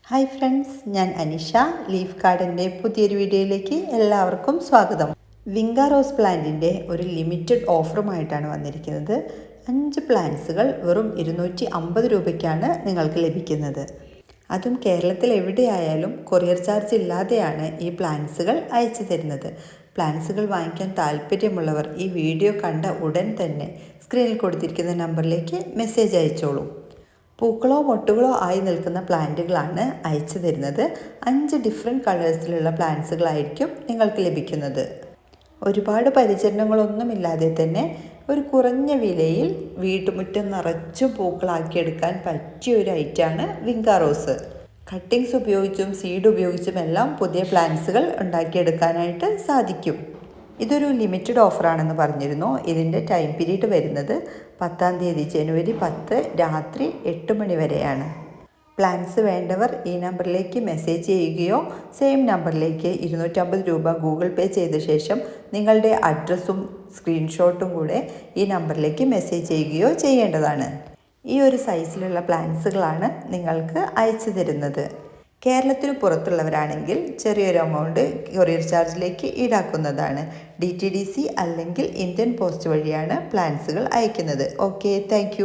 Hi friends, ഞാൻ Anisha. Leaf ഗാർഡൻ്റെ പുതിയൊരു വീഡിയോയിലേക്ക് എല്ലാവർക്കും സ്വാഗതം. വിങ്ക റോസ് പ്ലാന്റിൻ്റെ ഒരു ലിമിറ്റഡ് ഓഫറുമായിട്ടാണ് വന്നിരിക്കുന്നത്. 5 പ്ലാന്റ്സുകൾ വെറും 250 രൂപയ്ക്കാണ് നിങ്ങൾക്ക് ലഭിക്കുന്നത്. അതും കേരളത്തിൽ എവിടെയായാലും കൊറിയർ ചാർജ് ഇല്ലാതെയാണ് ഈ പ്ലാന്റ്സുകൾ അയച്ചു തരുന്നത്. പ്ലാന്റ്സുകൾ വാങ്ങിക്കാൻ താല്പര്യമുള്ളവർ ഈ വീഡിയോ കണ്ട ഉടൻ തന്നെ സ്ക്രീനിൽ കൊടുത്തിരിക്കുന്ന നമ്പറിലേക്ക് മെസ്സേജ് അയച്ചോളൂ. പൂക്കളോ മൊട്ടുകളോ ആയി നിൽക്കുന്ന പ്ലാന്റുകളാണ് അയച്ചു തരുന്നത്. 5 ഡിഫറെൻറ്റ് കളേഴ്സിലുള്ള പ്ലാന്റ്സുകളായിരിക്കും നിങ്ങൾക്ക് ലഭിക്കുന്നത്. ഒരുപാട് പരിചരണങ്ങളൊന്നുമില്ലാതെ തന്നെ ഒരു കുറഞ്ഞ വിലയിൽ വീട്ടുമുറ്റം നിറച്ചും പൂക്കളാക്കിയെടുക്കാൻ പറ്റിയ ഒരു ഐറ്റമാണ് വിങ്ക റോസ്. കട്ടിങ്സ് ഉപയോഗിച്ചും സീഡ് ഉപയോഗിച്ചും എല്ലാം പുതിയ പ്ലാന്റ്സുകൾ ഉണ്ടാക്കിയെടുക്കാനായിട്ട് സാധിക്കും. ഇതൊരു ലിമിറ്റഡ് ഓഫറാണെന്ന് പറഞ്ഞിരുന്നു. ഇതിൻ്റെ ടൈം പീരീഡ് വരുന്നത് 10-ാം തീയതി ജനുവരി 10 രാത്രി 8 മണി വരെയാണ്. പ്ലാൻസ് വേണ്ടവർ ഈ നമ്പറിലേക്ക് മെസ്സേജ് ചെയ്യുകയോ സെയിം നമ്പറിലേക്ക് 250 രൂപ ഗൂഗിൾ പേ ചെയ്ത ശേഷം നിങ്ങളുടെ അഡ്രസ്സും സ്ക്രീൻഷോട്ടും കൂടെ ഈ നമ്പറിലേക്ക് മെസ്സേജ് ചെയ്യുകയോ ചെയ്യേണ്ടതാണ്. ഈ ഒരു സൈസിലുള്ള പ്ലാൻസുകളാണ് നിങ്ങൾക്ക് അയച്ചു തരുന്നത്. കേരളത്തിന് പുറത്തുള്ളവരാണെങ്കിൽ ചെറിയൊരു എമൗണ്ട് കൊറിയർ ചാർജിലേക്ക് ഈടാക്കുന്നതാണ്. DTDC അല്ലെങ്കിൽ ഇന്ത്യൻ പോസ്റ്റ് വഴിയാണ് പ്ലാൻസുകൾ അയക്കുന്നത്. Okay, thank you.